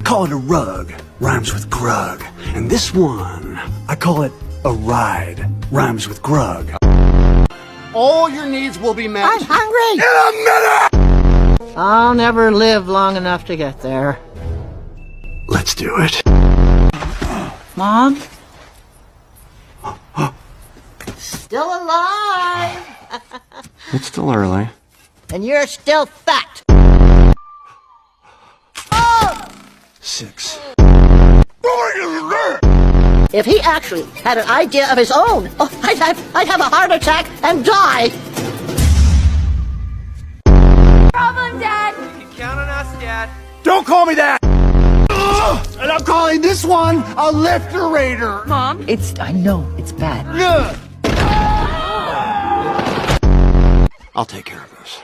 call it a rug, rhymes with grug. And this one, I call it a ride, rhymes with grug. All your needs will be met. I'm hungry! In a minute! I'll never live long enough to get there. Let's do it. Mom? Still alive! It's still early. And you're still fat! 6. If he actually had an idea of his own, I'd have a heart attack and die! Problem, Dad! You can count on us, Dad. Don't call me that! And I'm calling this one a lifterator! Mom? I know, it's bad. I'll take care of this.